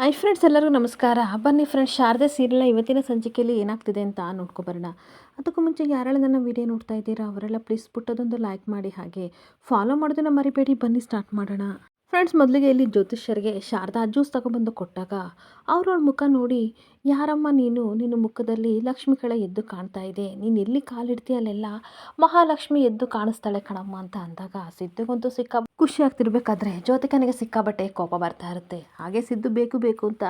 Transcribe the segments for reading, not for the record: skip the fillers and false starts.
Hi friends, ಎಲ್ಲರಿಗೂ ನಮಸ್ಕಾರ. ಬನ್ನಿ ಫ್ರೆಂಡ್ಸ್, ಶಾರದೆ ಸೀರಿಯಲ್ನ ಇವತ್ತಿನ ಸಂಚಿಕೆಯಲ್ಲಿ ಏನಾಗ್ತಿದೆ ಅಂತ ನೋಡ್ಕೊಬರೋಣ. ಅದಕ್ಕೂ ಮುಂಚೆ ಯಾರೆಲ್ಲ ನನ್ನ ವಿಡಿಯೋ ನೋಡ್ತಾ ಇದ್ದೀರಾ ಅವರೆಲ್ಲ ಪ್ಲೀಸ್ ಪುಟ್ಟದೊಂದು ಲೈಕ್ ಮಾಡಿ, ಹಾಗೆ ಫಾಲೋ ಮಾಡೋದನ್ನ ಮರಿಬೇಡಿ. ಬನ್ನಿ ಸ್ಟಾರ್ಟ್ ಮಾಡೋಣ. ಫ್ರೆಂಡ್ಸ್, ಮೊದಲಿಗೆ ಇಲ್ಲಿ ಜ್ಯೋತಿಷ್ಯರಿಗೆ ಶಾರದಾ ಜ್ಯೂಸ್ ತಗೊಬಂದು ಕೊಟ್ಟಾಗ ಅವ್ರವ್ರ ಮುಖ ನೋಡಿ, ಯಾರಮ್ಮ ನೀನು? ನಿನ್ನ ಮುಖದಲ್ಲಿ ಲಕ್ಷ್ಮಿ ಕಳೆ ಎದ್ದು ಕಾಣ್ತಾ ಇದೆ, ನೀನು ಎಲ್ಲಿ ಕಾಲಿಡ್ತೀಯ ಅಲ್ಲೆಲ್ಲ ಮಹಾಲಕ್ಷ್ಮಿ ಎದ್ದು ಕಾಣಿಸ್ತಾಳೆ ಕಣಮ್ಮ ಅಂತ ಅಂದಾಗ ಸಿದ್ದುಗಂತೂ ಖುಷಿ ಆಗ್ತಿರ್ಬೇಕಾದ್ರೆ ಜ್ಯೋತಿಕನಿಗೆ ಸಿಕ್ಕಾಬಟ್ಟೆ ಕೋಪ ಬರ್ತಾ ಇರುತ್ತೆ. ಹಾಗೆ ಸಿದ್ದು ಬೇಕು ಬೇಕು ಅಂತ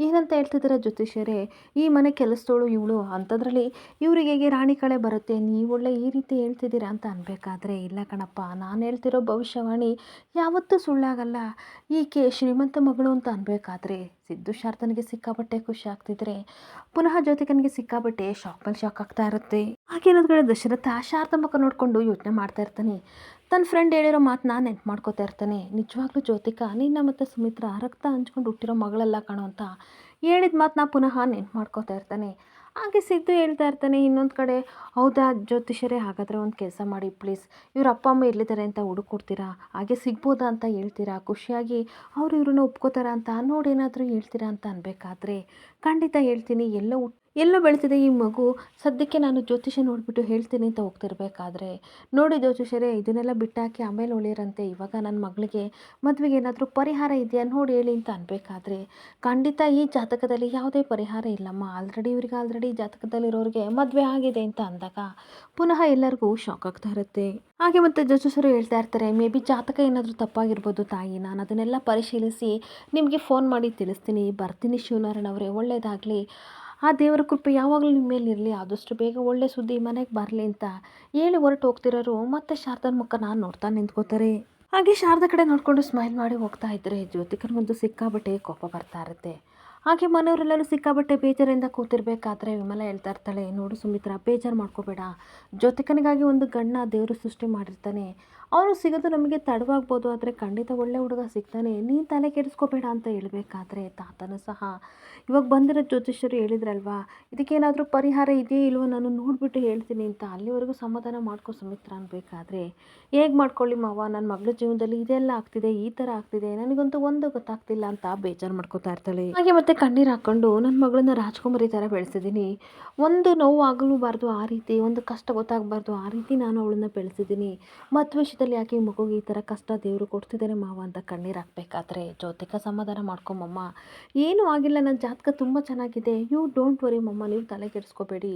ಏನಂತ ಹೇಳ್ತಿದ್ದೀರ ಜ್ಯೋತಿಷ್ಯರೇ, ಈ ಮನೆ ಕೆಲಸದೋಳು ಇವಳು, ಅಂಥದ್ರಲ್ಲಿ ಇವರಿಗೆ ಹೇಗೆ ರಾಣಿ ಕಳೆ ಬರುತ್ತೆ, ನೀವು ಒಳ್ಳೆ ಈ ರೀತಿ ಹೇಳ್ತಿದ್ದೀರಾ ಅಂತ ಅನ್ಬೇಕಾದ್ರೆ, ಇಲ್ಲ ಕಣಪ್ಪ, ನಾನು ಹೇಳ್ತಿರೋ ಭವಿಷ್ಯವಾಣಿ ಯಾವತ್ತೂ ಸುಳ್ಳಾಗಲ್ಲ, ಈಕೆ ಶ್ರೀಮಂತ ಮಗಳು ಅಂತ ಅನ್ಬೇಕಾದ್ರೆ ಸಿದ್ದು ಶಾರದನಿಗೆ ಸಿಕ್ಕಾಬಟ್ಟೆ ಖುಷಿ ಆಗ್ತಿದ್ರೆ ಪುನಃ ಜ್ಯೋತಿಕನಿಗೆ ಸಿಕ್ಕಾಬಟ್ಟೆ ಶಾಕ್ ಮೇಲೆ ಶಾಕ್ ಆಗ್ತಾ ಇರುತ್ತೆ. ಹಾಗೇನೋದ್ ಕಡೆ ದಶರಥ ಶಾರದಾ ಮುಖ ನೋಡ್ಕೊಂಡು ಯೋಚನೆ ಮಾಡ್ತಾ ಇರ್ತಾನೆ. ತನ್ನ ಫ್ರೆಂಡ್ ಹೇಳಿರೋ ಮಾತನ್ನ ನೆನ್ಪು ಮಾಡ್ಕೋತಾ ಇರ್ತಾನೆ. ನಿಜವಾಗ್ಲೂ ಜ್ಯೋತಿಕಾ ನಿನ್ನ ಮತ್ತು ಸುಮಿತ್ರಾ ರಕ್ತ ಹಂಚ್ಕೊಂಡು ಹುಟ್ಟಿರೋ ಮಗಳೆಲ್ಲ ಕಾಣೋ ಅಂತ ಹೇಳಿದ ಮಾತನ್ನ ಪುನಃ ನೆನ್ಪು ಮಾಡ್ಕೋತಾ ಇರ್ತಾನೆ. ಹಾಗೆ ಸಿದ್ದು ಹೇಳ್ತಾ ಇರ್ತಾನೆ ಇನ್ನೊಂದು ಕಡೆ, ಹೌದಾ ಜ್ಯೋತಿಷರೇ, ಹಾಗಾದರೆ ಒಂದು ಕೆಲಸ ಮಾಡಿ ಪ್ಲೀಸ್, ಇವ್ರ ಅಪ್ಪ ಅಮ್ಮ ಎಲ್ಲಿದ್ದಾರೆ ಅಂತ ಹುಡುಕೊಡ್ತೀರಾ, ಹಾಗೆ ಸಿಗ್ಬೋದಾ ಅಂತ ಹೇಳ್ತೀರಾ, ಖುಷಿಯಾಗಿ ಅವರು ಇವ್ರನ್ನ ಒಪ್ಕೋತಾರ ಅಂತ ನೋಡೇನಾದರೂ ಹೇಳ್ತೀರಾ ಅಂತ ಅನ್ಬೇಕಾದ್ರೆ, ಖಂಡಿತ ಹೇಳ್ತೀನಿ, ಎಲ್ಲೋ ಬೆಳೀತಿದೆ ಈ ಮಗು, ಸದ್ಯಕ್ಕೆ ನಾನು ಜ್ಯೋತಿಷ ನೋಡಿಬಿಟ್ಟು ಹೇಳ್ತೀನಿ ಅಂತ ಹೋಗ್ತಿರ್ಬೇಕಾದ್ರೆ, ನೋಡಿ ಜ್ಯೋತಿಷರೇ, ಇದನ್ನೆಲ್ಲ ಬಿಟ್ಟಾಕಿ ಆಮೇಲೆ ಒಳ್ಳೆಯರಂತೆ, ಇವಾಗ ನನ್ನ ಮಗಳಿಗೆ ಮದುವೆಗೆ ಏನಾದರೂ ಪರಿಹಾರ ಇದೆಯಾ ನೋಡಿ ಹೇಳಿ ಅಂತ ಅನ್ಬೇಕಾದ್ರೆ, ಖಂಡಿತ ಈ ಜಾತಕದಲ್ಲಿ ಯಾವುದೇ ಪರಿಹಾರ ಇಲ್ಲಮ್ಮ, ಆಲ್ರೆಡಿ ಜಾತಕದಲ್ಲಿರೋರಿಗೆ ಮದುವೆ ಆಗಿದೆ ಅಂತ ಅಂದಾಗ ಪುನಃ ಎಲ್ಲರಿಗೂ ಶಾಕ್ ಆಗ್ತಾ ಇರುತ್ತೆ. ಹಾಗೆ ಮತ್ತೆ ಜ್ಯೋತಿಷರು ಹೇಳ್ತಾ ಇರ್ತಾರೆ, ಮೇ ಬಿ ಜಾತಕ ಏನಾದರೂ ತಪ್ಪಾಗಿರ್ಬೋದು ತಾಯಿ, ನಾನು ಅದನ್ನೆಲ್ಲ ಪರಿಶೀಲಿಸಿ ನಿಮಗೆ ಫೋನ್ ಮಾಡಿ ತಿಳಿಸ್ತೀನಿ, ಬರ್ತೀನಿ ಶಿವನಾರಾಯಣ ಅವರೇ, ಒಳ್ಳೆಯದಾಗಲಿ, ಆ ದೇವರ ಕೃಪೆ ಯಾವಾಗಲೂ ನಿಮ್ಮ ಮೇಲೆ ಇರಲಿ, ಆದಷ್ಟು ಬೇಗ ಒಳ್ಳೆ ಸುದ್ದಿ ಮನೆಗೆ ಬರಲಿ ಅಂತ ಹೇಳಿ ಹೊರಟು ಹೋಗ್ತಿರೋರು ಮತ್ತೆ ಶಾರದನ ಮುಖ ನಾನು ನೋಡ್ತಾ ನಿಂತ್ಕೋತಾರೆ. ಹಾಗೆ ಶಾರದಾ ಕಡೆ ನೋಡಿಕೊಂಡು ಸ್ಮೈಲ್ ಮಾಡಿ ಹೋಗ್ತಾ ಇದ್ದರೆ ಜ್ಯೋತಿಕನಿಗೊಂದು ಸಿಕ್ಕಾಬಟ್ಟೆ ಕೋಪ ಬರ್ತಾ ಇರುತ್ತೆ. ಹಾಗೆ ಮನೆಯವರೆಲ್ಲರೂ ಸಿಕ್ಕಾಬಟ್ಟೆ ಬೇಜಾರಿಂದ ಕೂತಿರ್ಬೇಕಾದ್ರೆ ವಿಮಲ ಹೇಳ್ತಾ ಇರ್ತಾಳೆ, ನೋಡು ಸುಮಿತ್ರಾ, ಬೇಜಾರು ಮಾಡ್ಕೋಬೇಡ, ಜ್ಯೋತಿಕನಿಗಾಗಿ ಒಂದು ಗಂಡ ದೇವರು ಸೃಷ್ಟಿ ಮಾಡಿರ್ತಾನೆ, ಅವನು ಸಿಗೋದು ನಮಗೆ ತಡವಾಗ್ಬೋದು, ಆದರೆ ಖಂಡಿತ ಒಳ್ಳೆ ಹುಡುಗ ಸಿಗ್ತಾನೆ, ನೀನು ತಲೆ ಕೆಡಿಸ್ಕೋಬೇಡ ಅಂತ ಹೇಳಬೇಕಾದ್ರೆ ತಾತನೂ ಸಹ ಇವಾಗ ಬಂದಿರೋ ಜ್ಯೋತಿಷ್ಯರು ಹೇಳಿದ್ರಲ್ವಾ, ಇದಕ್ಕೇನಾದರೂ ಪರಿಹಾರ ಇದೆಯೇ ಇಲ್ವೋ ನಾನು ನೋಡಿಬಿಟ್ಟು ಹೇಳ್ತೀನಿ ಅಂತ, ಅಲ್ಲಿವರೆಗೂ ಸಮಾಧಾನ ಮಾಡ್ಕೊ ಸುಮಿತ್ರಾ ಅನ್ಬೇಕಾದ್ರೆ, ಹೇಗೆ ಮಾಡ್ಕೊಳ್ಳಿ ಮಾವ, ನನ್ನ ಮಗಳ ಜೀವನದಲ್ಲಿ ಇದೆಲ್ಲ ಆಗ್ತಿದೆ, ಈ ಥರ ಆಗ್ತಿದೆ, ನನಗಂತೂ ಒಂದು ಗೊತ್ತಾಗ್ತಿಲ್ಲ ಅಂತ ಬೇಜಾರು ಮಾಡ್ಕೋತಾ ಇರ್ತಾಳೆ. ಹಾಗೆ ಮತ್ತೆ ಕಣ್ಣೀರು ಹಾಕ್ಕೊಂಡು, ನನ್ನ ಮಗಳನ್ನ ರಾಜ್ಕುಮಾರಿ ಥರ ಬೆಳೆಸಿದ್ದೀನಿ, ಒಂದು ನೋವು ಆಗಲೂಬಾರ್ದು ಆ ರೀತಿ, ಒಂದು ಕಷ್ಟ ಗೊತ್ತಾಗಬಾರ್ದು ಆ ರೀತಿ ನಾನು ಅವಳನ್ನ ಬೆಳೆಸಿದ್ದೀನಿ, ಮದುವೆ ವಿಷಯದಲ್ಲಿ ಯಾಕೆ ಈ ಮಗುಗೆ ಈ ಥರ ಕಷ್ಟ ದೇವರು ಕೊಡ್ತಿದ್ದಾನೆ ಮಾವ ಅಂತ ಕಣ್ಣೀರು ಹಾಕಬೇಕಾದ್ರೆ ಜ್ಯೋತಿಕಾ ಸಮಾಧಾನ ಮಾಡ್ಕೊಂಬಮ್ಮ, ಏನೂ ಆಗಿಲ್ಲ, ನನ್ನ ಜಾತಕ ತುಂಬ ಚೆನ್ನಾಗಿದೆ, ಯು ಡೋಂಟ್ ವರಿ ಮಮ್ಮ, ನೀವು ತಲೆ ಕೆಡಿಸ್ಕೋಬೇಡಿ,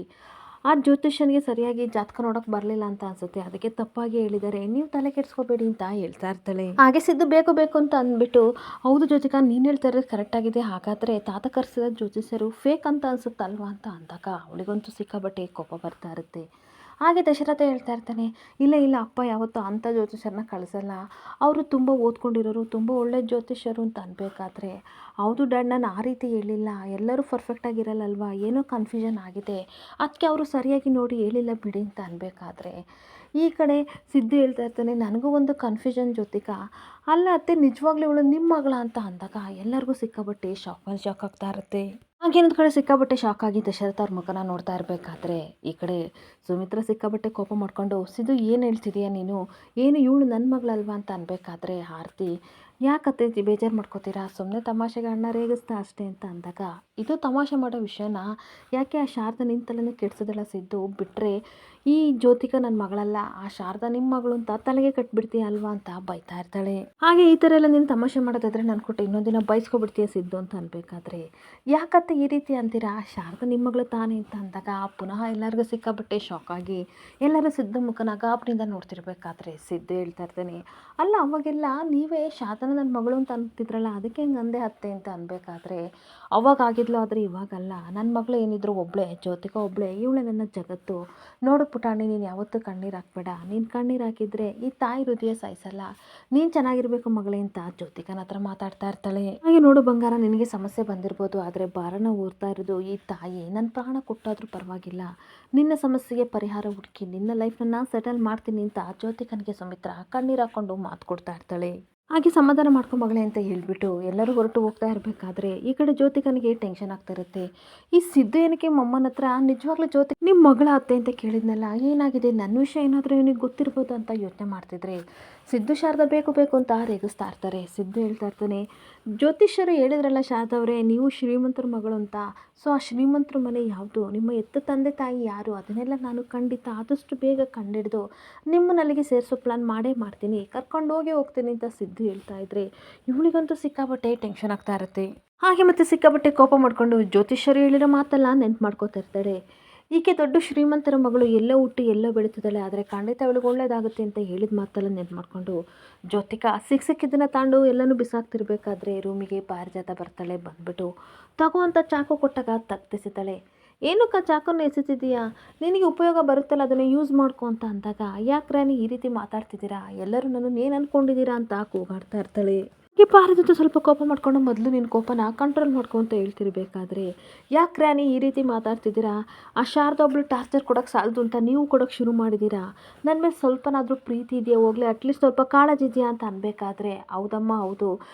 ಆ ಜ್ಯೋತಿಷನಿಗೆ ಸರಿಯಾಗಿ ಜಾತಕ ನೋಡೋಕೆ ಬರಲಿಲ್ಲ ಅಂತ ಅನ್ಸುತ್ತೆ, ಅದಕ್ಕೆ ತಪ್ಪಾಗಿ ಹೇಳಿದ್ದಾರೆ, ನೀವು ತಲೆ ಕೆಡಿಸ್ಕೋಬೇಡಿ ಅಂತ ಹೇಳ್ತಾ ಇರ್ತಾಳೆ. ಹಾಗೆ ಸಿದ್ದು ಬೇಕು ಅಂತ ಅಂದ್ಬಿಟ್ಟು, ಹೌದು ಜ್ಯೋತಿಕಾ, ನೀನು ಹೇಳ್ತಾ ಇರೋದು ಕರೆಕ್ಟಾಗಿದೆ, ಹಾಗಾದರೆ ತಾತ ಕರೆಸಿದ ಜ್ಯೋತಿಷರು ಫೇಕ್ ಅಂತ ಅನ್ಸುತ್ತಲ್ವಾ ಅಂತ ಅಂದಾಗ ಅವಳಿಗಂತೂ ಸಿಕ್ಕಾಬಟ್ಟೆ ಕೋಪ ಬರ್ತಾ ಇರುತ್ತೆ. ಹಾಗೆ ದಶರಥ ಹೇಳ್ತಾ ಇರ್ತಾನೆ, ಇಲ್ಲ ಅಪ್ಪ ಯಾವತ್ತೂ ಅಂಥ ಜ್ಯೋತಿಷರನ್ನ ಕಳಿಸಲ್ಲ, ಅವರು ತುಂಬ ಓದ್ಕೊಂಡಿರೋರು, ತುಂಬ ಒಳ್ಳೆ ಜ್ಯೋತಿಷರು ಅಂತ ಅನ್ಬೇಕಾದ್ರೆ, ಹೌದು ಡ್ಯಾಡ್, ನಾನು ಆ ರೀತಿ ಹೇಳಿಲ್ಲ, ಎಲ್ಲರೂ ಪರ್ಫೆಕ್ಟಾಗಿರಲ್ಲಲ್ವಾ, ಏನೋ ಕನ್ಫ್ಯೂಷನ್ ಆಗಿದೆ, ಅದಕ್ಕೆ ಅವರು ಸರಿಯಾಗಿ ನೋಡಿ ಹೇಳಿಲ್ಲ ಬಿಡಿ ಅಂತ ಅನ್ಬೇಕಾದ್ರೆ, ಈ ಕಡೆ ಸಿದ್ದು ಹೇಳ್ತಾ ಇರ್ತಾನೆ, ನನಗೂ ಒಂದು ಕನ್ಫ್ಯೂಷನ್ ಜ್ಯೋತಿಕಾ, ಅಲ್ಲ ಅತ್ತೆ, ನಿಜವಾಗ್ಲೂ ಇವಳು ನಿಮ್ಮ ಮಗಳ ಅಂತ ಅಂದಾಗ ಎಲ್ಲರಿಗೂ ಸಿಕ್ಕಾಬಟ್ಟೆ ಶಾಕ್ ಮೇಲೆ ಶಾಕ್ ಆಗ್ತಾ ಇರುತ್ತೆ. ಹಾಗೇನೊಂದು ಕಡೆ ಸಿಕ್ಕಾಬಟ್ಟೆ ಶಾಕ್ ಆಗಿ ದಶರಥ ಅವ್ರ ಮುಖನ ನೋಡ್ತಾ ಇರಬೇಕಾದ್ರೆ, ಈ ಕಡೆ ಸುಮಿತ್ರಾ ಸಿಕ್ಕಾಬಟ್ಟೆ ಕೋಪ ಮಾಡ್ಕೊಂಡು, ಸಿದ್ದು ಏನು ಹೇಳ್ತಿದೀಯ ನೀನು, ಏನು ಇವಳು ನನ್ನ ಮಗಳಲ್ವಾ ಅಂತ ಅನ್ಬೇಕಾದ್ರೆ ಆರತಿ, ಯಾಕತ್ತೆ ಬೇಜಾರು ಮಾಡ್ಕೋತೀರಾ, ಸುಮ್ಮನೆ ತಮಾಷೆಗೆ ಅಣ್ಣ ರೇಗಿಸ್ತಾ ಅಷ್ಟೇ ಅಂತ ಅಂದಾಗ, ಇದು ತಮಾಷೆ ಮಾಡೋ ವಿಷಯನ ಯಾಕೆ ಆ ಶಾರದಾ ನಿನ್ನ ತಲೆನೇ ಕೆಡ್ಸೋದಲ್ಲ ಸಿದ್ದು, ಬಿಟ್ಟರೆ ಈ ಜ್ಯೋತಿಕಾ ನನ್ನ ಮಗಳಲ್ಲ, ಆ ಶಾರದಾ ನಿಮ್ಮ ಮಗಳು ಅಂತ ತಲೆಗೆ ಕಟ್ಬಿಡ್ತೀಯ ಅಲ್ವಾ ಅಂತ ಬೈತಾ ಇರ್ತಾಳೆ. ಹಾಗೆ ಈ ಥರ ಎಲ್ಲ ನೀನು ತಮಾಷೆ ಮಾಡೋದಾದ್ರೆ ನಾನು ಕೊಟ್ಟು ಇನ್ನೊಂದಿನ ಬೈಸ್ಕೊಬಿಡ್ತೀಯ ಸಿದ್ದು ಅಂತ ಅನ್ಬೇಕಾದ್ರೆ, ಯಾಕತ್ತೆ ಈ ರೀತಿ ಅಂತೀರಾ, ಶಾರದಾ ನಿಮ್ಮ ಮಗಳು ತಾನೇ ಅಂತ ಅಂದಾಗ ಪುನಃ ಎಲ್ಲರಿಗೂ ಸಿಕ್ಕಾಬಟ್ಟೆ ಶಾಕ್ ಆಗಿ ಎಲ್ಲರೂ ಸಿದ್ದು ಮುಖನ ಗಾಬರಿಯಿಂದ ನೋಡ್ತಿರ್ಬೇಕಾದ್ರೆ ಸಿದ್ದು ಹೇಳ್ತಾ ಇರ್ತಾನೆ, ಅಲ್ಲ ಅವಾಗೆಲ್ಲ ನೀವೇ ಶಾರದಾ ನನ್ನ ಮಗಳು ಅಂತ ಅಂತಿದ್ರಲ್ಲ, ಅದಕ್ಕೆ ಹೆಂಗೆ ಅಂದೆ ಅತ್ತೆ ಅಂತ ಅನ್ಬೇಕಾದ್ರೆ, ಅವಾಗ ಆಗಿದ್ಲು, ಆದರೆ ಇವಾಗಲ್ಲ, ನನ್ನ ಮಗಳು ಏನಿದ್ರು ಒಬ್ಬಳೇ, ಜ್ಯೋತಿಕಾ ಒಬ್ಬಳೇ, ಇವಳೇ ನನ್ನ ಜಗತ್ತು, ನೋಡು ಪುಟಾಣಿ, ನೀನು ಯಾವತ್ತೂ ಕಣ್ಣೀರು ಹಾಕ್ಬೇಡ, ನೀನು ಕಣ್ಣೀರು ಹಾಕಿದ್ರೆ ಈ ತಾಯಿ ಹೃದಯ ಸಾಯಿಸಲ್ಲ, ನೀನು ಚೆನ್ನಾಗಿರಬೇಕು ಮಗಳೇ ಅಂತ ಜ್ಯೋತಿಕನ ಹತ್ರ ಮಾತಾಡ್ತಾ ಇರ್ತಾಳೆ. ಹಾಗೆ ನೋಡು ಬಂಗಾರ, ನಿನಗೆ ಸಮಸ್ಯೆ ಬಂದಿರ್ಬೋದು, ಆದರೆ ಭಾರನ ಓರ್ತಾ ಇರೋದು ಈ ತಾಯಿ, ನನ್ನ ಪ್ರಾಣ ಕೊಟ್ಟಾದರೂ ಪರವಾಗಿಲ್ಲ, ನಿನ್ನ ಸಮಸ್ಯೆಗೆ ಪರಿಹಾರ ಹುಡುಕಿ ನಿನ್ನ ಲೈಫ್ನ ಸೆಟಲ್ ಮಾಡ್ತೀನಿ ಅಂತ ಜ್ಯೋತಿಕನಿಗೆ ಸುಮಿತ್ರಾ ಕಣ್ಣೀರು ಹಾಕ್ಕೊಂಡು ಮಾತು ಕೊಡ್ತಾ ಇರ್ತಾಳೆ. ಹಾಗೆ ಸಮಾಧಾನ ಮಾಡ್ಕೊ ಮಗಳೇ ಅಂತ ಹೇಳ್ಬಿಟ್ಟು ಎಲ್ಲರೂ ಹೊರಟು ಹೋಗ್ತಾ ಇರಬೇಕಾದ್ರೆ ಈ ಕಡೆ ಜ್ಯೋತಿಕನಿಗೆ ಟೆನ್ಷನ್ ಆಗ್ತಾ ಇರುತ್ತೆ. ಈ ಸಿದ್ದು ಏನಕ್ಕೆ ಮಮ್ಮನ ಹತ್ರ ನಿಜವಾಗ್ಲೂ ಜ್ಯೋತಿ ನಿಮ್ಮ ಮಗಳ ಅತ್ತೆ ಅಂತ ಕೇಳಿದ್ನಲ್ಲ, ಏನಾಗಿದೆ, ನನ್ನ ವಿಷಯ ಏನಾದರೂ ಇವನಿಗೆ ಗೊತ್ತಿರ್ಬೋದು ಅಂತ ಯೋಚನೆ ಮಾಡ್ತಿದ್ರೆ ಸಿದ್ದು ಶಾರದಾ ಬೇಕು ಬೇಕು ಅಂತ ರೇಗಿಸ್ತಾ ಇರ್ತಾರೆ. ಸಿದ್ದು ಹೇಳ್ತಾ ಇರ್ತಾನೆ, ಜ್ಯೋತಿಷ್ಯರು ಹೇಳಿದ್ರಲ್ಲ ಶಾರದಾ ಅವರೇ, ನೀವು ಶ್ರೀಮಂತರ ಮಗಳು ಅಂತ. ಸೊ ಆ ಶ್ರೀಮಂತರ ಮನೆ ಯಾವುದು, ನಿಮ್ಮ ಎತ್ತ ತಂದೆ ತಾಯಿ ಯಾರು, ಅದನ್ನೆಲ್ಲ ನಾನು ಖಂಡಿತ ಆದಷ್ಟು ಬೇಗ ಕಂಡಿಡಿದು ನಿಮ್ಮನ್ನ ಅಲ್ಲಿಗೆ ಸೇರಿಸೋ ಪ್ಲಾನ್ ಮಾಡೇ ಮಾಡ್ತೀನಿ, ಕರ್ಕೊಂಡು ಹೋಗ್ತೀನಿ ಅಂತ ಸಿದ್ದು ಹೇಳ್ತಾ ಇದ್ರೆ ಇವಳಿಗಂತೂ ಸಿಕ್ಕಾಪಟ್ಟೆ ಟೆನ್ಷನ್ ಆಗ್ತಾ ಇರುತ್ತೆ. ಹಾಗೆ ಮತ್ತೆ ಸಿಕ್ಕಾಪಟ್ಟೆ ಕೋಪ ಮಾಡಿಕೊಂಡು ಜ್ಯೋತಿಷ್ಯರು ಹೇಳಿರೋ ಮಾತೆಲ್ಲ ನೆನ್ಪು ಮಾಡ್ಕೋತಾ ಇರ್ತಾರೆ. ಈಕೆ ದೊಡ್ಡ ಶ್ರೀಮಂತರ ಮಗಳು, ಎಲ್ಲೋ ಹುಟ್ಟಿ ಎಲ್ಲೋ ಬೆಳೀತಿದ್ದಾಳೆ, ಆದರೆ ಖಂಡಿತ ಅವಳಿಗೆ ಒಳ್ಳೇದಾಗುತ್ತೆ ಅಂತ ಹೇಳಿದ ಮಾತೆಲ್ಲ ನೆನ್ಪು ಮಾಡಿಕೊಂಡು ಜ್ಯೋತಿಕಾ ಸಿಕ್ಕಿದ್ದನ್ನು ತಾಂಡು ಎಲ್ಲನೂ ಬಿಸಾಕ್ತಿರ್ಬೇಕಾದ್ರೆ ರೂಮಿಗೆ ಪಾರಿಜಾತ ಬರ್ತಾಳೆ. ಬಂದ್ಬಿಟ್ಟು ತಗೋ ಅಂತ ಚಾಕು ಕೊಟ್ಟಾಗ ತಗ್ತಿಸಿತಾಳೆ. ಏನಕ್ಕ ಚಾಕುನ ಎಸೆತಿದ್ದೀಯಾ, ನಿನಗೆ ಉಪಯೋಗ ಬರುತ್ತಲ್ಲ ಅದನ್ನು ಯೂಸ್ ಮಾಡ್ಕೊ ಅಂತ ಅಂದಾಗ, ಯಾಕೆ ರಾಣಿ ಈ ರೀತಿ ಮಾತಾಡ್ತಿದ್ದೀರಾ, ಎಲ್ಲರೂ ನನ್ನನ್ನು ಏನು ಅಂದ್ಕೊಂಡಿದ್ದೀರಾ ಅಂತ ಕೂಗಾಡ್ತಾ ಇರ್ತಾಳೆ. ಈ ಪಾರಿಜಾತ ಸ್ವಲ್ಪ ಕೋಪ ಮಾಡ್ಕೊಂಡು ಮೊದಲು ನಿನ್ನ ಕೋಪನ ಕಂಟ್ರೋಲ್ ಮಾಡ್ಕೊ ಅಂತ ಹೇಳ್ತಿರ್ಬೇಕಾದ್ರೆ, ಯಾಕೆ ರಾಣಿ ಈ ರೀತಿ ಮಾತಾಡ್ತಿದ್ದೀರಾ, ಆ ಶಾರದಾ ಒಬ್ಳು ಟಾರ್ಚರ್ ಕೊಡೋಕ್ಕೆ ಸಾಲದು ಅಂತ ನೀವು ಕೊಡೋಕ್ಕೆ ಶುರು ಮಾಡಿದ್ದೀರಾ, ನನ್ನ ಮೇಲೆ ಸ್ವಲ್ಪನಾದರೂ ಪ್ರೀತಿ ಇದೆಯಾ, ಹೋಗ್ಲಿ ಅಟ್ಲೀಸ್ಟ್ ಸ್ವಲ್ಪ ಕಾಳಜಿ ಇದೆಯಾ ಅಂತ ಅನ್ಬೇಕಾದ್ರೆ, ಹೌದಮ್ಮ ಹೌದು,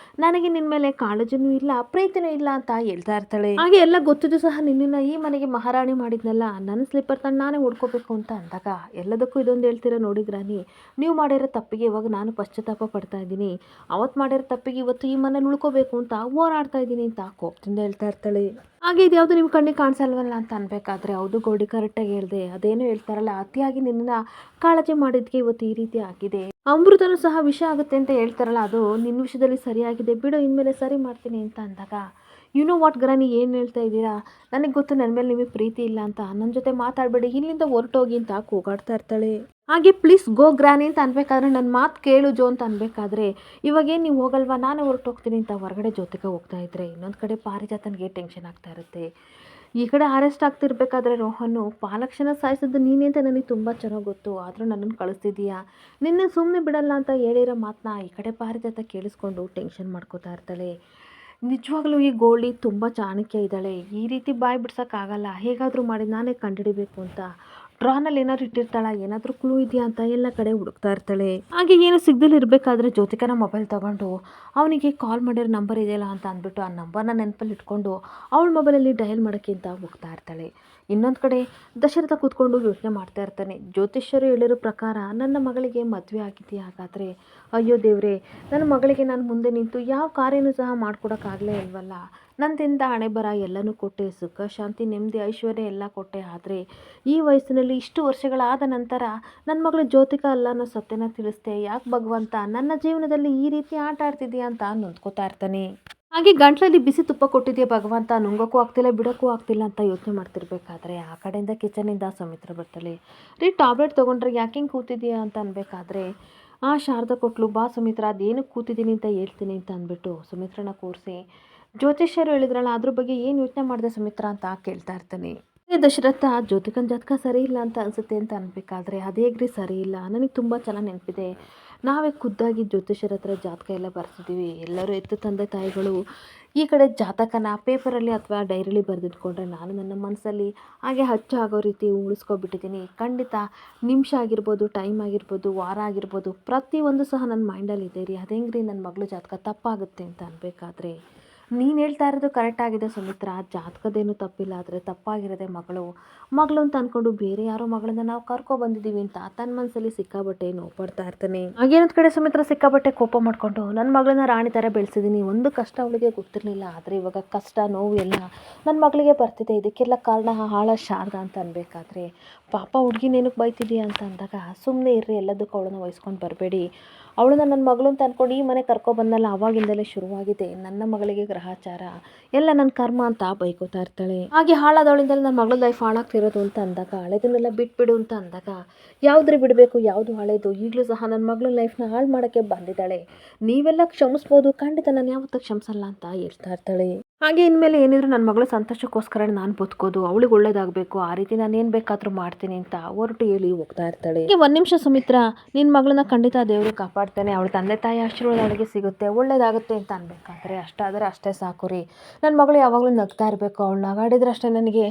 ನನಗೆ ನಿನ್ನ ಮೇಲೆ ಕಾಳಜಿನೂ ಇಲ್ಲ ಪ್ರೀತಿನೂ ಇಲ್ಲ ಅಂತ ಹೇಳ್ತಾ ಇರ್ತಾಳೆ. ಹಾಗೆ ಎಲ್ಲ ಗೊತ್ತಿದ್ದು ಸಹ ನಿನ್ನನ್ನು ಈ ಮನೆಗೆ ಮಹಾರಾಣಿ ಮಾಡಿದ್ನಲ್ಲ, ನನ್ನ ಸ್ಲಿಪ್ಪರ್ ತಂದು ನಾನೇ ಹೊಡ್ಕೋಬೇಕು ಅಂತ ಅಂದಾಗ, ಎಲ್ಲದಕ್ಕೂ ಇದೊಂದು ಹೇಳ್ತೀರಾ ನೋಡಿದ್ರಾನಿ, ನೀವು ಮಾಡಿರೋ ತಪ್ಪಿಗೆ ಇವಾಗ ನಾನು ಪಶ್ಚಾತ್ತಾಪ ಪಡ್ತಾ ಇದ್ದೀನಿ, ಅವತ್ತು ಮಾಡಿರೋ ತಪ್ಪಿಗೆ ಇವತ್ತು ಈ ಮನೇಲಿ ಉಳ್ಕೋಬೇಕು ಅಂತ ಹೋರಾಡ್ತಾ ಇದ್ದೀನಿ ಅಂತ ಕೋಪದಿಂದ ಹೇಳ್ತಾ ಇರ್ತಾಳೆ. ಹಾಗೆ ಇದ್ಯಾವುದು ನಿಮ್ಮ ಕಣ್ಣಿಗೆ ಕಾಣಿಸಲ್ವಲ್ಲ ಅಂತ ಅನ್ಬೇಕಾದ್ರೆ, ಹೌದು ಗೌಡಿ ಕರೆಕ್ಟಾಗಿ ಹೇಳಿದೆ, ಅದೇನು ಹೇಳ್ತಾರಲ್ಲ, ಅತಿಯಾಗಿ ನಿನ್ನ ಕಾಳಜಿ ಮಾಡಿದ್ಕೆ ಇವತ್ತು ಈ ರೀತಿ ಆಗಿದೆ, ಅಮೃತನೂ ಸಹ ವಿಷ ಆಗುತ್ತೆ ಅಂತ ಹೇಳ್ತಾರಲ್ಲ, ಅದು ನಿನ್ನ ವಿಷಯದಲ್ಲಿ ಸರಿಯಾಗಿದೆ ಬಿಡು, ಇನ್ಮೇಲೆ ಸರಿ ಮಾಡ್ತೀನಿ ಅಂತ ಅಂದಾಗ, ವಾಟ್ ಗ್ರಾನಿ ಏನು ಹೇಳ್ತಾ ಇದ್ದೀರಾ, ನನಗೆ ಗೊತ್ತು ನನ್ನ ಮೇಲೆ ನಿಮಗೆ ಪ್ರೀತಿ ಇಲ್ಲ ಅಂತ, ನನ್ನ ಜೊತೆ ಮಾತಾಡಬೇಡಿ, ಇಲ್ಲಿಂದ ಹೊರಟೋಗಿ ಅಂತ ಕೂಗಾಡ್ತಾ ಇರ್ತಾಳೆ. ಹಾಗೆ ಪ್ಲೀಸ್ ಗೋ ಗ್ರಾನಿ ಅಂತ ಅನ್ಬೇಕಾದ್ರೆ, ನನ್ನ ಮಾತು ಕೇಳು ಜೋ ಅಂತ ಅನ್ಬೇಕಾದ್ರೆ, ಇವಾಗೇನು ನೀವು ಹೋಗಲ್ವಾ ನಾನೇ ಹೊರಟೋಗ್ತೀನಿ ಅಂತ ಹೊರಗಡೆ ಜ್ಯೋತಿಕಾ ಹೋಗ್ತಾ ಇದ್ರೆ, ಇನ್ನೊಂದು ಕಡೆ ಪಾರಿಜಾತನಿಗೆ ಟೆನ್ಷನ್ ಆಗ್ತಾ ಇರುತ್ತೆ. ಈ ಕಡೆ ಅರೆಸ್ಟ್ ಆಗ್ತಿರ್ಬೇಕಾದ್ರೆ ರೋಹನ್ನು, ಪಾಲಕ್ಷಣ ಸಾಯಿಸಿದ್ದು ನೀನೇ ಅಂತ ನನಗೆ ತುಂಬ ಚೆನ್ನಾಗಿ ಗೊತ್ತು, ಆದರೂ ನನ್ನನ್ನು ಕಳಿಸ್ತಿದ್ದೀಯಾ, ನಿನ್ನೆ ಸುಮ್ಮನೆ ಬಿಡಲ್ಲ ಅಂತ ಹೇಳಿರೋ ಮಾತನ್ನ ಈ ಕಡೆ ಪಾರಿಜಾತ ಕೇಳಿಸ್ಕೊಂಡು ಟೆನ್ಷನ್ ಮಾಡ್ಕೋತಾ ಇರ್ತಾಳೆ. ನಿಜವಾಗ್ಲೂ ಈ ಗೋಳಿ ತುಂಬ ಚಾಣಕ್ಯ ಇದ್ದಾಳೆ, ಈ ರೀತಿ ಬಾಯಿ ಬಿಡ್ಸೋಕ್ಕಾಗಲ್ಲ, ಹೇಗಾದರೂ ಮಾಡಿ ನಾನೇ ಕಂಡುಹಿಡಿಬೇಕು ಅಂತ ಡ್ರಾನಲ್ಲಿ ಏನಾದ್ರು ಇಟ್ಟಿರ್ತಾಳ, ಏನಾದರೂ ಕ್ಲೂ ಇದೆಯಾ ಅಂತ ಎಲ್ಲ ಕಡೆ ಹುಡುಕ್ತಾ ಇರ್ತಾಳೆ. ಹಾಗೆ ಏನು ಸಿಗ್ದಲ್ಲಿ ಇರಬೇಕಾದ್ರೆ ಜ್ಯೋತಿಕನ ಮೊಬೈಲ್ ತೊಗೊಂಡು ಅವನಿಗೆ ಕಾಲ್ ಮಾಡಿರೋ ನಂಬರ್ ಇದೆಯಲ್ಲ ಅಂತ ಅಂದ್ಬಿಟ್ಟು ಆ ನಂಬರ್ನ ನೆನಪಲ್ಲಿ ಇಟ್ಕೊಂಡು ಅವಳ ಮೊಬೈಲಲ್ಲಿ ಡಯಲ್ ಮಾಡೋಕ್ಕೆ ಅಂತ ಹೋಗ್ತಾ ಇರ್ತಾಳೆ. ಇನ್ನೊಂದು ಕಡೆ ದಶರಥ ಕೂತ್ಕೊಂಡು ಯೋಚನೆ ಮಾಡ್ತಾ ಇರ್ತಾನೆ. ಜ್ಯೋತಿಷ್ಯರು ಹೇಳಿರೋ ಪ್ರಕಾರ ನನ್ನ ಮಗಳಿಗೆ ಮದುವೆ ಆಗಿದೆಯಾ, ಹಾಗಾದರೆ ಅಯ್ಯೋ ದೇವ್ರೆ, ನನ್ನ ಮಗಳಿಗೆ ನಾನು ಮುಂದೆ ನಿಂತು ಯಾವ ಕಾರ್ಯನೂ ಸಹ ಮಾಡ್ಕೊಡೋಕ್ಕಾಗಲೇ ಇಲ್ವಲ್ಲ, ನಂದಿಂದ ಹಣೆ ಬರ ಎಲ್ಲನೂ ಕೊಟ್ಟೆ, ಸುಖ ಶಾಂತಿ ನೆಮ್ಮದಿ ಐಶ್ವರ್ಯ ಎಲ್ಲ ಕೊಟ್ಟೆ, ಆದರೆ ಈ ವಯಸ್ಸಿನಲ್ಲಿ ಇಷ್ಟು ವರ್ಷಗಳಾದ ನಂತರ ನನ್ನ ಮಗಳು ಜ್ಯೋತಿಕಾ ಅಲ್ಲ ಅನ್ನೋ ಸತ್ಯನ ತಿಳಿಸ್ದೆ, ಯಾಕೆ ಭಗವಂತ ನನ್ನ ಜೀವನದಲ್ಲಿ ಈ ರೀತಿ ಆಟ ಆಡ್ತಿದ್ಯಾ ಅಂತ ನೊಂದ್ಕೋತಾ ಇರ್ತಾನೆ. ಹಾಗೆ ಗಂಟ್ಲಲ್ಲಿ ಬಿಸಿ ತುಪ್ಪ ಕೊಟ್ಟಿದೆಯಾ ಭಗವಂತ, ನುಂಗೋಕ್ಕೂ ಆಗ್ತಿಲ್ಲ ಬಿಡೋಕ್ಕೂ ಆಗ್ತಿಲ್ಲ ಅಂತ ಯೋಚನೆ ಮಾಡ್ತಿರ್ಬೇಕಾದ್ರೆ ಆ ಕಡೆಯಿಂದ ಕಿಚನಿಂದ ಸುಮಿತ್ರ ಬರ್ತಾಳೆ. ರೀ ಟ್ಯಾಬ್ಲೆಟ್ ತೊಗೊಂಡ್ರೆ ಯಾಕೆ ಹಿಂಗೆ ಕೂತಿದೆಯಾ ಅಂತ ಅನ್ಬೇಕಾದ್ರೆ, ಆ ಶಾರದಾ ಕೊಟ್ಲು, ಬಾ ಸುಮಿತ್ರ ಅದೇನಕ್ಕೆ ಕೂತಿದ್ದೀನಿ ಅಂತ ಹೇಳ್ತೀನಿ ಅಂತ ಅಂದ್ಬಿಟ್ಟು ಸುಮಿತ್ರನ ಕೂರಿಸಿ, ಜ್ಯೋತಿಷ್ಯರು ಹೇಳಿದ್ರಲ್ಲ ಅದ್ರ ಬಗ್ಗೆ ಏನು ಯೋಚನೆ ಮಾಡಿದೆ ಸುಮಿತ್ರ ಅಂತ ಕೇಳ್ತಾ ಇರ್ತಾನೆ. ದಶರಥ, ಜ್ಯೋತಿಕನ ಜಾತಕ ಸರಿ ಇಲ್ಲ ಅಂತ ಅನಿಸುತ್ತೆ ಅಂತ ಅನ್ಬೇಕಾದ್ರೆ, ಅದೇಗ್ರಿ ಸರಿ ಇಲ್ಲ, ನನಗೆ ತುಂಬ ಚೆನ್ನಾಗಿ ನೆನಪಿದೆ, ನಾವೇ ಖುದ್ದಾಗಿ ಜ್ಯೋತಿಷ್ಯರ ಹತ್ರ ಜಾತಕ ಎಲ್ಲ ಬರ್ತಿದ್ದೀವಿ, ಎಲ್ಲರೂ ಎತ್ತು ತಂದೆ ತಾಯಿಗಳು ಈ ಕಡೆ ಜಾತಕನ ಪೇಪರಲ್ಲಿ ಅಥವಾ ಡೈರಿಲಿ ಬರೆದಿಟ್ಕೊಂಡ್ರೆ, ನಾನು ನನ್ನ ಮನಸ್ಸಲ್ಲಿ ಹಾಗೆ ಹಚ್ಚ ಆಗೋ ರೀತಿ ಉಳಿಸ್ಕೊಬಿಟ್ಟಿದ್ದೀನಿ, ಖಂಡಿತ ನಿಮಿಷ ಆಗಿರ್ಬೋದು, ಟೈಮ್ ಆಗಿರ್ಬೋದು, ವಾರ ಆಗಿರ್ಬೋದು, ಪ್ರತಿಯೊಂದು ಸಹ ನನ್ನ ಮೈಂಡಲ್ಲಿ ಇದೆ ರೀ, ಅದೇಂಗ್ರಿ ನನ್ನ ಮಗಳು ಜಾತಕ ತಪ್ಪಾಗುತ್ತೆ ಅಂತ ಅನ್ಬೇಕಾದ್ರೆ, ನೀನು ಹೇಳ್ತಾ ಇರೋದು ಕರೆಕ್ಟಾಗಿದೆ ಸುಮಿತ್ರ, ಜಾತಕದೇನು ತಪ್ಪಿಲ್ಲ, ಆದರೆ ತಪ್ಪಾಗಿರೋದೆ ಮಗಳು ಅಂತ ಅಂದ್ಕೊಂಡು ಬೇರೆ ಯಾರೋ ಮಗಳನ್ನ ನಾವು ಕರ್ಕೊಬಂದಿದ್ದೀವಿ ಅಂತ ತನ್ನ ಮನಸ್ಸಲ್ಲಿ ಸಿಕ್ಕಾಬಟ್ಟೆ ನೋವು ಪಡ್ತಾ ಇರ್ತಾನೆ. ಹಾಗೇನೊಂದು ಕಡೆ ಸುಮಿತ್ರ ಸಿಕ್ಕಾಬಟ್ಟೆ ಕೋಪ ಮಾಡಿಕೊಂಡು, ನನ್ನ ಮಗಳನ್ನ ರಾಣಿ ಥರ ಬೆಳೆಸಿದ್ದೀನಿ, ಒಂದು ಕಷ್ಟ ಅವಳಿಗೆ ಗೊತ್ತಿರಲಿಲ್ಲ, ಆದರೆ ಇವಾಗ ಕಷ್ಟ ನೋವು ಎಲ್ಲ ನನ್ನ ಮಗಳಿಗೆ ಬರ್ತಿದೆ, ಇದಕ್ಕೆಲ್ಲ ಕಾರಣ ಹಾಳ ಶಾರದಾ ಅಂತ ಅನ್ಬೇಕಾದ್ರೆ, ಪಾಪ ಹುಡುಗಿ ಏನಕ್ಕೆ ಬೈತಿದೆಯಾ ಅಂತ ಅಂದಾಗ, ಸುಮ್ಮನೆ ಇರ್ರಿ, ಎಲ್ಲದಕ್ಕೂ ಅವಳನ್ನ ವಹಿಸ್ಕೊಂಡು ಬರಬೇಡಿ, ಅವಳನ್ನ ನನ್ನ ಮಗಳು ಅಂತ ಅಂದ್ಕೊಂಡು ಈ ಮನೆ ಕರ್ಕೊಬಂದಲ್ಲ, ಆವಾಗಿಂದಲೇ ಶುರುವಾಗಿದೆ ನನ್ನ ಮಗಳಿಗೆ ಗ್ರಹಚಾರ, ಎಲ್ಲ ನನ್ನ ಕರ್ಮ ಅಂತ ಬೈಕೋತಾ ಇರ್ತಾಳೆ. ಹಾಗೆ ಹಾಳಾದವಳಿಂದಲೇ ನನ್ನ ಮಗಳ ಲೈಫ್ ಹಾಳಾಗ್ತಿರೋದು ಅಂತ ಅಂದಾಗ, ಹಳೆದನ್ನೆಲ್ಲ ಬಿಟ್ಬಿಡು ಅಂತ ಅಂದಾಗ, ಯಾವುದ್ರ ಬಿಡಬೇಕು ಯಾವುದು ಹಳೇದು, ಈಗಲೂ ಸಹ ನನ್ನ ಮಗಳ ಲೈಫ್ನ ಹಾಳು ಮಾಡೋಕ್ಕೆ ಬಂದಿದ್ದಾಳೆ, ನೀವೆಲ್ಲ ಕ್ಷಮಿಸ್ಬೋದು, ಖಂಡಿತ ನಾನು ಯಾವತ್ತೂ ಕ್ಷಮಿಸಲ್ಲ ಅಂತ ಹೇಳ್ತಾ ಇರ್ತಾಳೆ. ಹಾಗೆ ಇನ್ಮೇಲೆ ಏನಿದ್ರು ನನ್ನ ಮಗಳ ಸಂತೋಷಕ್ಕೋಸ್ಕರ ನಾನು ಬದುಕೋದು, ಅವಳಿಗೆ ಒಳ್ಳೇದಾಗಬೇಕು, ಆ ರೀತಿ ನಾನು ಏನು ಬೇಕಾದರೂ ಮಾಡ್ತೀನಿ ಅಂತ ಹೊರಟು ಹೇಳಿ ಹೋಗ್ತಾ ಇರ್ತಾಳೆ. ಈಗ ಒಂದು ನಿಮಿಷ ಸುಮಿತ್ರ, ನಿನ್ನ ಮಗಳನ್ನ ಖಂಡಿತ ದೇವರು ಕಾಪಾಡ್ತಾನೆ, ಅವಳ ತಂದೆ ತಾಯಿ ಆಶೀರ್ವಾದ ಅವಳಿಗೆ ಸಿಗುತ್ತೆ, ಒಳ್ಳೇದಾಗುತ್ತೆ ಅಂತ ಅನ್ಬೇಕಾದ್ರೆ, ಅಷ್ಟಾದರೆ ಅಷ್ಟೇ ಸಾಕು ರೀ, ನನ್ನ ಮಗಳು ಯಾವಾಗಲೂ ನಗ್ತಾ ಇರಬೇಕು, ಅವಳು ನಗಾಡಿದ್ರೆ ಅಷ್ಟೇ ನನಗೆ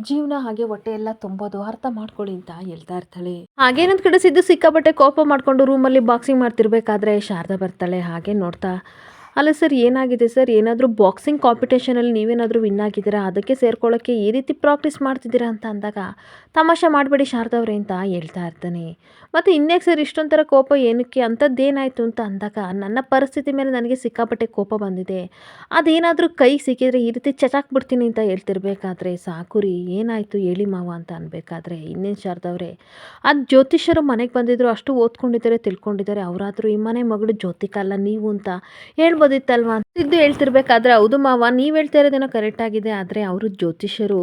ಜೀವನ, ಹಾಗೆ ಹೊಟ್ಟೆ ಎಲ್ಲ ತುಂಬೋದು, ಅರ್ಥ ಮಾಡ್ಕೊಳ್ಳಿ ಅಂತ ಹೇಳ್ತಾ ಇರ್ತಾಳೆ. ಹಾಗೇನೊಂದು ಕಡೆ ಸಿದ್ದು ಸಿಕ್ಕಾಪಟ್ಟೆ ಕೋಪ ಮಾಡಿಕೊಂಡು ರೂಮಲ್ಲಿ ಬಾಕ್ಸಿಂಗ್ ಮಾಡ್ತಿರ್ಬೇಕಾದ್ರೆ ಶಾರದಾ ಬರ್ತಾಳೆ. ಹಾಗೆ ನೋಡ್ತಾ ಅಲ್ಲ ಸರ್ ಏನಾಗಿದೆ ಸರ್? ಏನಾದರೂ ಬಾಕ್ಸಿಂಗ್ ಕಾಂಪಿಟೇಷನಲ್ಲಿ ನೀವೇನಾದರೂ ವಿನ್ ಆಗಿದ್ದೀರಾ? ಅದಕ್ಕೆ ಸೇರ್ಕೊಳ್ಳೋಕ್ಕೆ ಈ ರೀತಿ ಪ್ರಾಕ್ಟೀಸ್ ಮಾಡ್ತಿದ್ದೀರಾ ಅಂತ ಅಂದಾಗ, ತಮಾಷೆ ಮಾಡಬೇಡಿ ಶಾರದಾ ಅವರೇ ಅಂತ ಹೇಳ್ತಾ ಇರ್ತಾನೆ. ಮತ್ತು ಇನ್ಯಾಕೆ ಸರ್ ಇಷ್ಟೊಂಥರ ಕೋಪ ಏನಕ್ಕೆ? ಅಂಥದ್ದೇನಾಯಿತು ಅಂತ ಅಂದಾಗ, ನನ್ನ ಪರಿಸ್ಥಿತಿ ಮೇಲೆ ನನಗೆ ಸಿಕ್ಕಾಪಟ್ಟೆ ಕೋಪ ಬಂದಿದೆ. ಅದೇನಾದರೂ ಕೈಗೆ ಸಿಕ್ಕಿದ್ರೆ ಈ ರೀತಿ ಚಚಾಕ್ಬಿಡ್ತೀನಿ ಅಂತ ಹೇಳ್ತಿರ್ಬೇಕಾದ್ರೆ, ಸಾಕು ರೀ ಏನಾಯಿತು ಹೇಳಿ ಮಾವ ಅಂತ ಅನ್ಬೇಕಾದ್ರೆ, ಇನ್ನೇನು ಶಾರದಾ ಅವರೇ, ಅದು ಜ್ಯೋತಿಷ್ಯರು ಮನೆಗೆ ಬಂದಿದ್ರು, ಅಷ್ಟು ಓದ್ಕೊಂಡಿದ್ದಾರೆ, ತಿಳ್ಕೊಂಡಿದ್ದಾರೆ. ಅವರಾದರೂ ಈ ಮನೆ ಮಗಳು ಜ್ಯೋತಿಕ ಅಲ್ಲ ನೀವು ಅಂತ ಹೇಳ್ಬೋದಿತ್ತಲ್ವಾ ಅಂತ ಸಿದ್ದು ಹೇಳ್ತಿರ್ಬೇಕಾದ್ರೆ, ಹೌದು ಮಾವ ನೀವು ಹೇಳ್ತಾ ಇರೋದೇನೋ ಕರೆಕ್ಟ್ ಆಗಿದೆ. ಆದರೆ ಅವರು ಜ್ಯೋತಿಷ್ಯರು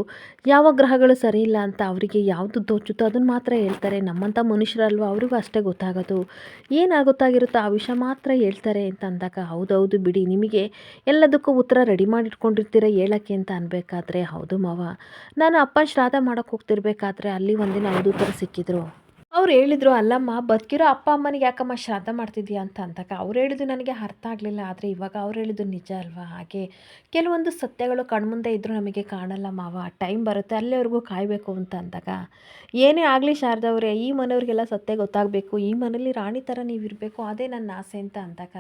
ಯಾವ ಗ್ರಹಗಳು ಸರಿ ಇಲ್ಲ ಅಂತ ಅವರಿಗೆ ಯಾವುದು ತೋಚುತ್ತೋ ಅದನ್ನು ಮಾತ್ರ ಹೇಳ್ತಾರೆ. ನಮ್ಮಂಥ ಮನುಷ್ಯರಲ್ವ ಅವ್ರಿಗೂ ಅಷ್ಟೇ ಗೊತ್ತಾಗೋದು. ಏನು ಗೊತ್ತಾಗಿರುತ್ತೋ ಆ ವಿಷಯ ಮಾತ್ರ ಹೇಳ್ತಾರೆ ಅಂತ ಅಂದಾಗ, ಹೌದೌದು ಬಿಡಿ ನಿಮಗೆ ಎಲ್ಲದಕ್ಕೂ ಉತ್ತರ ರೆಡಿ ಮಾಡಿ ಇಟ್ಕೊಂಡಿರ್ತೀರ ಹೇಳೋಕ್ಕೆ ಅಂತ ಅನ್ಬೇಕಾದ್ರೆ, ಹೌದು ಮಾವ ನಾನು ಅಪ್ಪ ಶ್ರಾದ್ದ ಮಾಡೋಕ್ಕೆ ಹೋಗ್ತಿರ್ಬೇಕಾದ್ರೆ ಅಲ್ಲಿ ಒಂದಿನ ಅವಧೂತರು ಸಿಕ್ಕಿದ್ರು. ಅವ್ರು ಹೇಳಿದ್ರು, ಅಲ್ಲಮ್ಮ ಬದುಕಿರೋ ಅಪ್ಪ ಅಮ್ಮನಿಗೆ ಯಾಕಮ್ಮ ಶ್ರಾದ್ದ ಮಾಡ್ತಿದ್ದೀಯಾ ಅಂತ ಅಂದಾಗ, ಅವ್ರು ಹೇಳಿದ್ದು ನನಗೆ ಅರ್ಥ ಆಗಲಿಲ್ಲ. ಆದರೆ ಇವಾಗ ಅವ್ರು ಹೇಳಿದ್ದು ನಿಜ ಅಲ್ವಾ? ಹಾಗೆ ಕೆಲವೊಂದು ಸತ್ಯಗಳು ಕಣ್ಮುಂದೆ ಇದ್ದರೂ ನಮಗೆ ಕಾಣಲ್ಲ ಮಾವ, ಟೈಮ್ ಬರುತ್ತೆ ಅಲ್ಲಿವರೆಗೂ ಕಾಯಬೇಕು ಅಂತ ಅಂದಾಗ, ಏನೇ ಆಗಲಿ ಶಾರದಾ ಅವರೇ, ಈ ಮನೆಯವ್ರಿಗೆಲ್ಲ ಸತ್ಯ ಗೊತ್ತಾಗಬೇಕು, ಈ ಮನೇಲಿ ರಾಣಿ ಥರ ನೀವಿರಬೇಕು, ಅದೇ ನನ್ನ ಆಸೆ ಅಂತ ಅಂದಾಗ,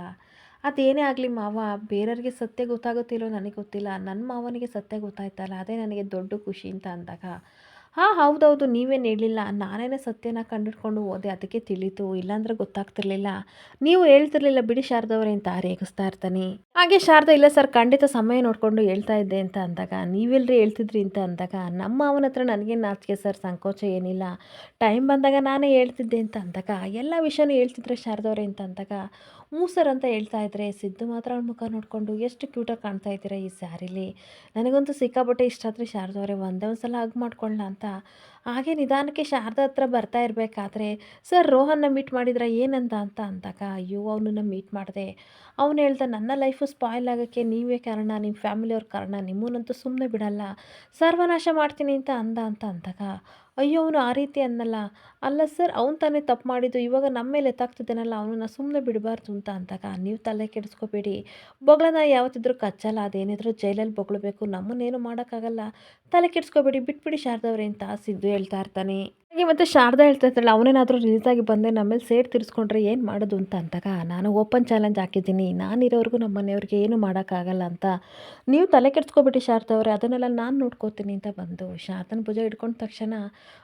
ಅದೇನೇ ಆಗಲಿ ಮಾವ, ಬೇರೆಯವ್ರಿಗೆ ಸತ್ಯ ಗೊತ್ತಾಗುತ್ತಿಲ್ಲೋ ನನಗೆ ಗೊತ್ತಿಲ್ಲ, ನನ್ನ ಮಾವನಿಗೆ ಸತ್ಯ ಗೊತ್ತಾಯ್ತಲ್ಲ ಅದೇ ನನಗೆ ದೊಡ್ಡ ಖುಷಿ ಅಂತ ಅಂದಾಗ, ಹಾಂ ಹೌದೌದು ನೀವೇನು ಹೇಳಿಲ್ಲ, ನಾನೇನೇ ಸತ್ಯನ ಕಂಡಿಡ್ಕೊಂಡು ಹೋದೆ ಅದಕ್ಕೆ ತಿಳಿತು, ಇಲ್ಲಾಂದ್ರೆ ಗೊತ್ತಾಗ್ತಿರ್ಲಿಲ್ಲ, ನೀವು ಹೇಳ್ತಿರ್ಲಿಲ್ಲ ಬಿಡಿ ಶಾರದಾ ಅವರೇ ಅಂತ ರೇಗಿಸ್ತಾ ಇರ್ತಾನೆ. ಹಾಗೆ ಶಾರದಾ, ಇಲ್ಲ ಸರ್ ಖಂಡಿತ ಸಮಯ ನೋಡಿಕೊಂಡು ಹೇಳ್ತಾ ಇದ್ದೆ ಅಂತ ಅಂದಾಗ, ನೀವೆಲ್ಲರಿ ಹೇಳ್ತಿದ್ರಿ ಅಂತ ಅಂದಾಗ, ನಮ್ಮ ಅವನ ಹತ್ರ ನನಗೇನು ನಾಚಿಕೆ ಸರ್, ಸಂಕೋಚ ಏನಿಲ್ಲ, ಟೈಮ್ ಬಂದಾಗ ನಾನೇ ಹೇಳ್ತಿದ್ದೆ ಅಂತ ಅಂದಾಗ, ಎಲ್ಲ ವಿಷಯನೂ ಹೇಳ್ತಿದ್ರೆ ಶಾರದಾ ಅವರೇ ಅಂತ ಅಂದಾಗ, ಹ್ಞೂ ಸರ್ ಅಂತ ಹೇಳ್ತಾ ಇದ್ರೆ, ಸಿದ್ದು ಮಾತ್ರ ಅವ್ಳ ಮುಖ ನೋಡಿಕೊಂಡು ಎಷ್ಟು ಕ್ಯೂಟಾಗಿ ಕಾಣ್ತಾ ಇದ್ದೀರಾ ಈ ಸ್ಯಾರಿಲಿ, ನನಗಂತೂ ಸಿಕ್ಕಾಪಟ್ಟೆ ಇಷ್ಟ ಆದರೆ ಶಾರದಾ ಅವರೇ ಒಂದೇ ಒಂದು ಸಲ ಹಗ್ ಮಾಡ್ಕೊಳ್ಳೋಣ ಅಂತ. ಹಾಗೆ ನಿಧಾನಕ್ಕೆ ಶಾರದಾ ಹತ್ರ ಬರ್ತಾ ಇರಬೇಕಾದ್ರೆ, ಸರ್ ರೋಹನ್ನ ಮೀಟ್ ಮಾಡಿದ್ರ ಏನಂದ ಅಂತ ಅಂದಾಗ, ಅಯ್ಯೋ ಅವನನ್ನು ಮೀಟ್ ಮಾಡಿದೆ, ಅವನು ಹೇಳ್ದ ನನ್ನ ಲೈಫು ಸ್ಪಾಯ್ಲ್ ಆಗೋಕ್ಕೆ ನೀವೇ ಕಾರಣ, ನಿಮ್ಮ ಫ್ಯಾಮಿಲಿಯವ್ರ ಕಾರಣ, ನಿಮ್ಮನ್ನಂತೂ ಸುಮ್ಮನೆ ಬಿಡಲ್ಲ, ಸರ್ವನಾಶ ಮಾಡ್ತೀನಿ ಅಂತ ಅಂದ ಅಂತ ಅಂದಾಗ, ಅಯ್ಯೋ ಅವನು ಆ ರೀತಿ ಅನ್ನಲ್ಲ, ಅಲ್ಲ ಸರ್ ಅವ್ನು ತಾನೇ ತಪ್ಪು ಮಾಡಿದ್ದು, ಇವಾಗ ನಮ್ಮ ಮೇಲೆ ಎತ್ತಾಗ್ತಿದ್ದಾನಲ್ಲ ಅವನನ್ನು ಸುಮ್ಮನೆ ಬಿಡಬಾರ್ದು ಅಂತ ಅಂದಾಗ, ನೀವು ತಲೆ ಕೆಡಿಸ್ಕೋಬೇಡಿ, ಬೊಗಳನ್ನ ಯಾವತ್ತಿದ್ರೂ ಕಚ್ಚಲ್ಲ, ಅದೇನಿದ್ರು ಜೈಲಲ್ಲಿ ಬೊಗಳಬೇಕು, ನಮ್ಮನ್ನೇನು ಮಾಡೋಕ್ಕಾಗಲ್ಲ, ತಲೆ ಕೆಡಿಸ್ಕೋಬೇಡಿ ಬಿಟ್ಬಿಡಿ ಶಾರದಾ ಅವರೇ ಅಂತ ಸಿದ್ದು ಹೇಳ್ತಾ ಇರ್ತಾನೆ. ಹಾಗೆ ಮತ್ತು ಶಾರದಾ ಹೇಳ್ತಾ ಇರ್ತಾಳೆ, ಅವನೇನಾದರೂ ರಿಲೀಸ್ ಆಗಿ ಬಂದೆ ನಮ್ಮೇಲೆ ಸೇಡ್ ತೀರಿಸ್ಕೊಂಡ್ರೆ ಏನು ಮಾಡೋದು ಅಂತ ಅಂದಾಗ, ನಾನು ಓಪನ್ ಚಾಲೆಂಜ್ ಹಾಕಿದ್ದೀನಿ, ನಾನಿರೋವರೆಗೂ ನಮ್ಮ ಮನೆಯವ್ರಿಗೆ ಏನು ಮಾಡೋಕ್ಕಾಗಲ್ಲ ಅಂತ, ನೀವು ತಲೆ ಕೆಡಿಸ್ಕೋಬೇಡಿ ಶಾರದಾ ಅವರೇ, ಅದನ್ನೆಲ್ಲ ನಾನು ನೋಡ್ಕೋತೀನಿ ಅಂತ ಬಂದು ಶಾರದನ ಭುಜ ಹಿಡ್ಕೊಂಡ ತಕ್ಷಣ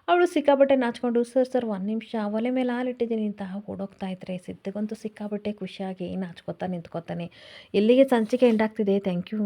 ಅವಳು ಸಿಕ್ಕಾಪಟ್ಟೆ ನಾಚ್ಕೊಂಡು, ಸರ್ ಸರ್ ಒಂದು ನಿಮಿಷ ಒಲೆ ಮೇಲೆ ಹಾಲಿಟ್ಟಿದ್ದೀನಿ ಅಂತ ಓಡೋಗ್ತಾ ಇದ್ರೆ, ಸಿದ್ಧಗಂತೂ ಸಿಕ್ಕಾಪಟ್ಟೆ ಖುಷಿಯಾಗಿ ನಾಚ್ಕೋತಾ ನಿಂತ್ಕೋತಾನೆ. ಇಲ್ಲಿಗೆ ಸಂಚಿಕೆ ಎಂಡ್ ಆಗ್ತಿದೆ. Thank you.